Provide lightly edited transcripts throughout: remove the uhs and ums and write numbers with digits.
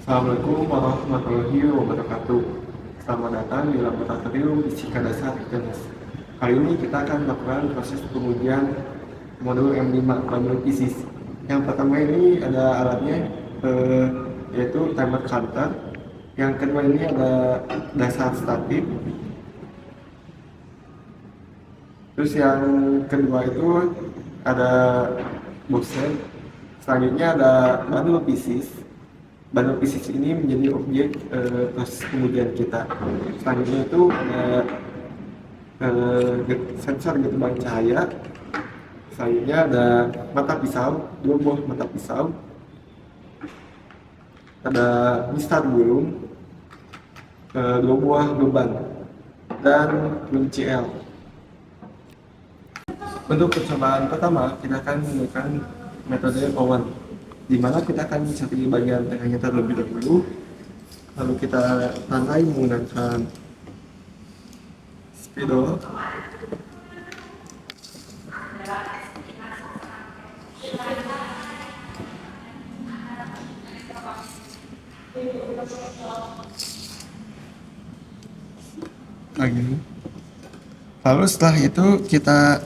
Assalamualaikum warahmatullahi wabarakatuh. Selamat datang di Laboratorium Fisika Dasar ITENS. Kali ini kita akan melakukan proses pengujian modul M5 Manual Physics. Yang pertama ini ada alatnya, yaitu timer counter. Yang kedua ini ada dasar statif. Terus yang kedua itu ada boxset. Selanjutnya ada manual physics. Manual physics ini menjadi objek proses pengujian kita. Selanjutnya itu ada sensor gelombang cahaya. Selanjutnya ada mata pisau, dua buah mata pisau. Ada mistar burung, dua buah beban, dan kunci L. Untuk percobaan pertama, kita akan menggunakan metode Owen, di mana kita akan mencari bagian tengahnya terlebih dahulu, lalu kita tandai menggunakan spidol. Lagi. Lalu setelah itu kita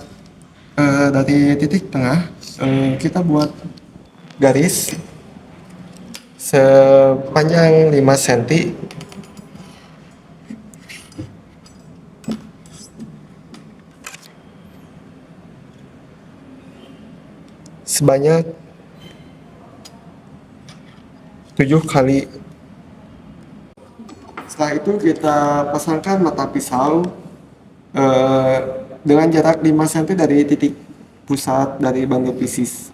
dari titik tengah kita buat garis sepanjang 5 cm sebanyak 7 kali. Setelah itu kita pasangkan mata pisau dengan jarak 5 cm dari titik pusat dari bangku pisis.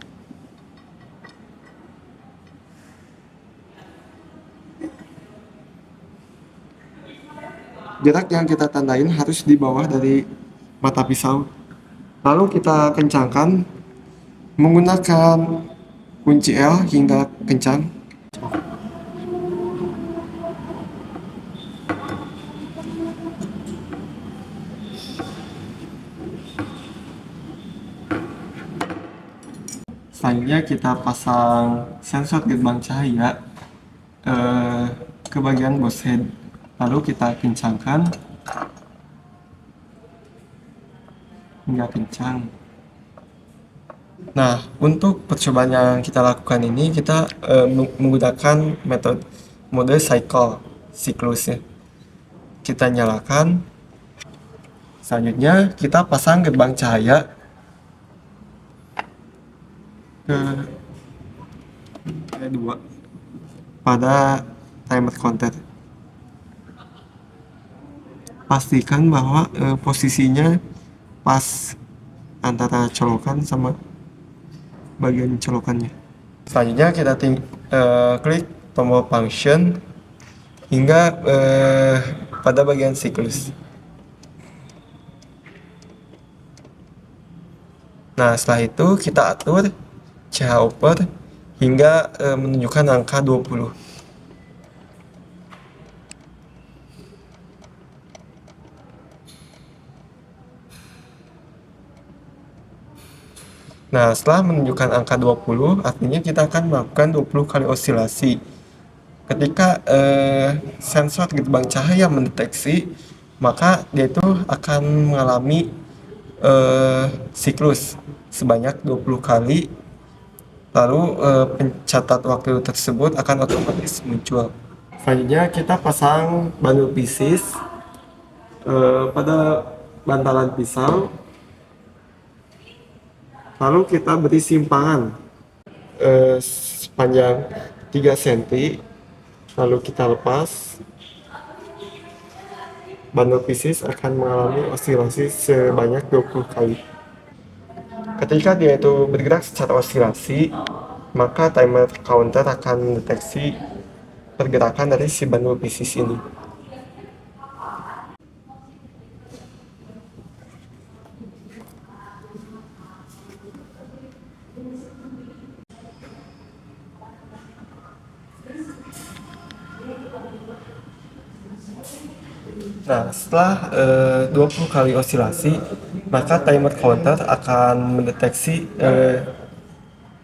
Jarak yang kita tandain harus di bawah dari mata pisau. Lalu kita kencangkan menggunakan kunci L hingga kencang. Selanjutnya kita pasang sensor gelombang cahaya ke bagian boss head, lalu kita kencangkan hingga kencang. Nah, untuk percobaan yang kita lakukan ini kita menggunakan mode siklus ya. Kita nyalakan. Selanjutnya kita pasang gelombang cahaya ke dua pada timer counter. Pastikan bahwa posisinya pas antara colokan sama bagian colokannya. Selanjutnya kita klik tombol function hingga pada bagian siklus. Nah, setelah itu kita atur CH hingga menunjukkan angka 20. Nah, setelah menunjukkan angka 20, artinya kita akan melakukan 20 kali osilasi. Ketika sensor gelombang cahaya mendeteksi, maka dia itu akan mengalami siklus sebanyak 20 kali. Lalu pencatat waktu tersebut akan otomatis muncul. Selanjutnya kita pasang manual physics pada bantalan pisau. Lalu kita beri simpangan sepanjang 3 cm. Lalu kita lepas. Manual physics akan mengalami osilasi sebanyak 20 kali. Ketika dia itu bergerak secara osilasi, maka timer counter akan mendeteksi pergerakan dari si manual physics ini. Nah, setelah 20 kali osilasi, maka timer counter akan mendeteksi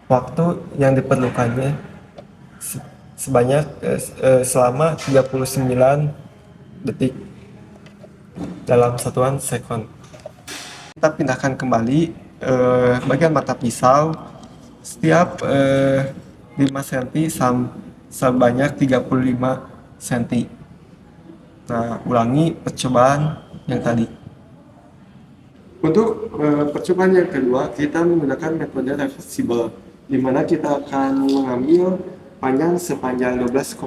waktu yang diperlukannya sebanyak selama 39 detik dalam satuan sekon. Kita pindahkan kembali bagian mata pisau setiap 5 cm sebanyak 35 cm. Nah, ulangi percobaan yang tadi. Untuk percobaan yang kedua, kita menggunakan metode reversible, di mana kita akan mengambil panjang sepanjang 12,5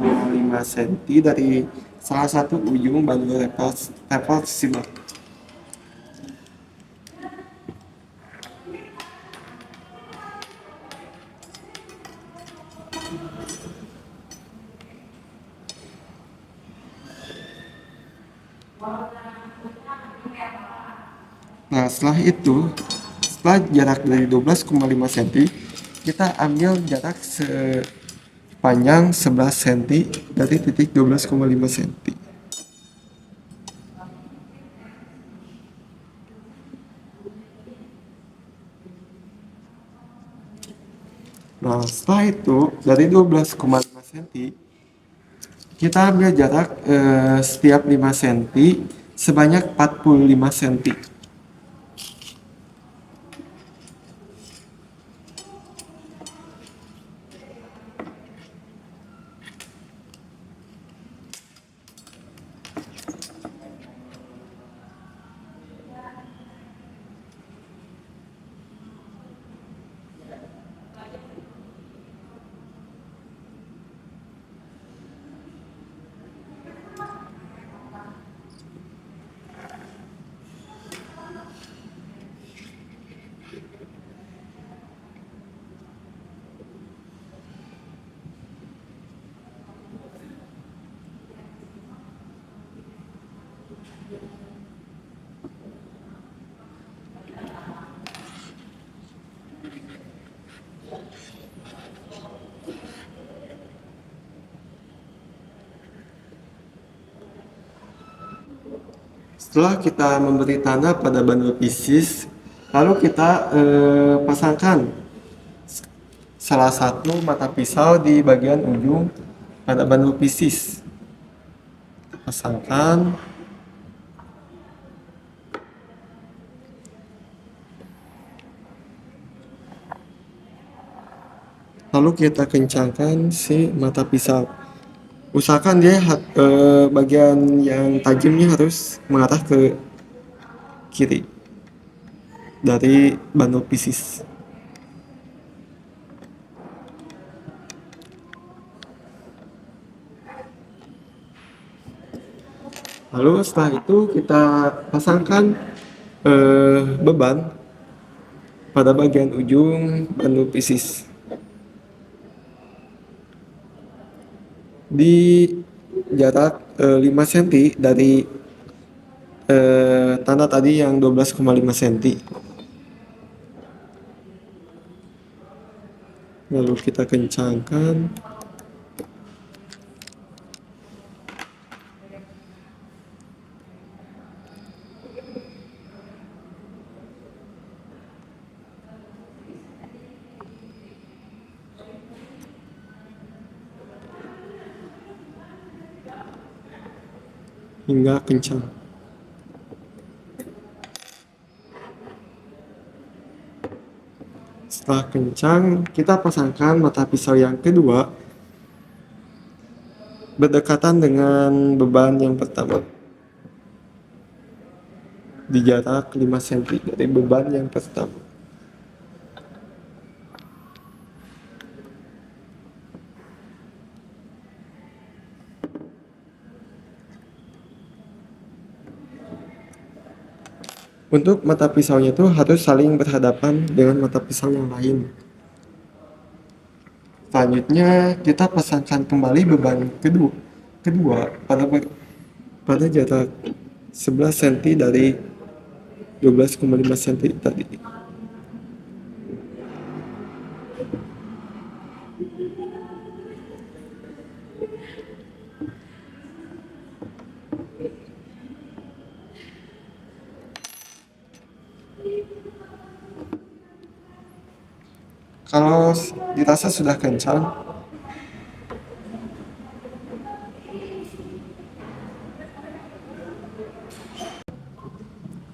cm dari salah satu ujung bandul reversible. Nah, setelah jarak dari 12,5 cm, kita ambil jarak sepanjang 11 cm dari titik 12,5 cm. Nah, setelah itu dari 12,5 cm, kita ambil jarak setiap 5 cm sebanyak 45 cm. Setelah kita memberi tanda pada bandul piscis, lalu kita pasangkan salah satu mata pisau di bagian ujung pada bandul piscis. Pasangkan. Lalu kita kencangkan si mata pisau. Usahakan dia bagian yang tajamnya harus mengarah ke kiri dari bandul piscis. Lalu setelah itu kita pasangkan beban pada bagian ujung bandul piscis di jarak 5 cm dari tanda tadi yang 12,5 cm. Lalu kita kencangkan. Hingga kencang. Setelah kencang, kita pasangkan mata pisau yang kedua berdekatan dengan beban yang pertama di jarak 5 cm dari beban yang pertama. Untuk mata pisaunya itu harus saling berhadapan dengan mata pisau yang lain. Selanjutnya kita pasangkan kembali beban kedua pada jarak 11 cm dari 12,5 cm tadi. Kalau dirasa sudah kencang,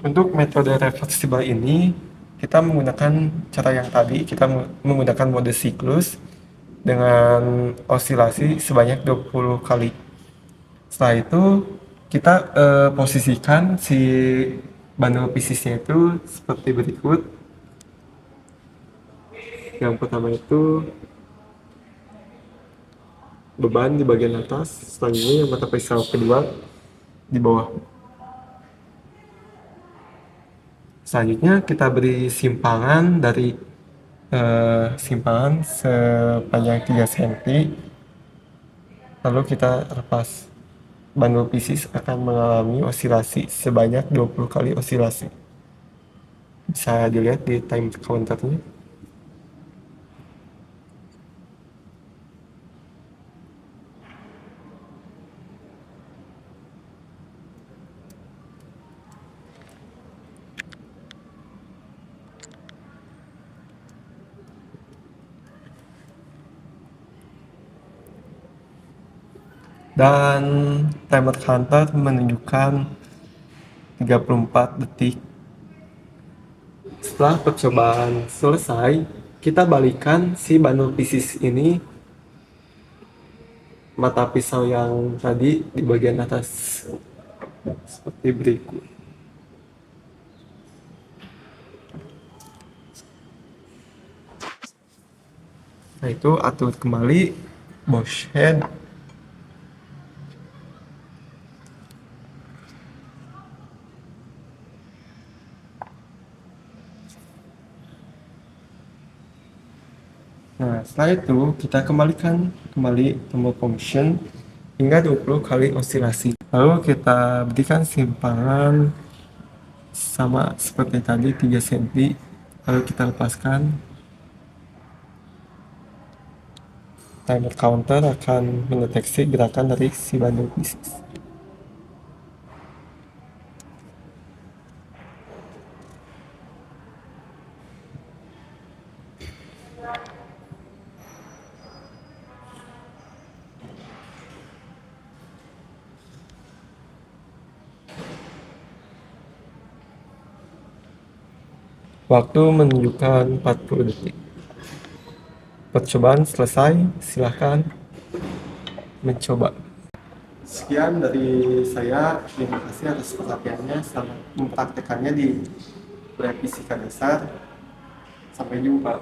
Untuk metode reversible ini, kita menggunakan cara yang tadi, kita menggunakan mode siklus dengan osilasi sebanyak 20 kali. Setelah itu, kita posisikan si bundle piecesnya itu seperti berikut. Yang pertama itu beban di bagian atas, selanjutnya yang mata pisau kedua di bawah. Selanjutnya kita beri simpangan dari simpangan sepanjang 3 cm, lalu kita lepas. Bundle pieces akan mengalami osilasi sebanyak 20 kali osilasi. Bisa dilihat di time counternya. Dan timer counter menunjukkan 34 detik. Setelah percobaan selesai, kita balikan si bundle pieces ini mata pisau yang tadi di bagian atas seperti berikut. Nah, itu atur kembali Bosch head. Nah, setelah itu kita kembalikan kembali tombol function hingga 20 kali osilasi. Lalu kita berikan simpangan sama seperti tadi 3 cm, lalu kita lepaskan. Timer counter akan mendeteksi gerakan dari si bundle pieces. Waktu menunjukkan 40 detik. Percobaan selesai, silahkan mencoba. Sekian dari saya, terima kasih atas perhatiannya. Selamat mempraktekannya di lab fisika dasar. Sampai jumpa.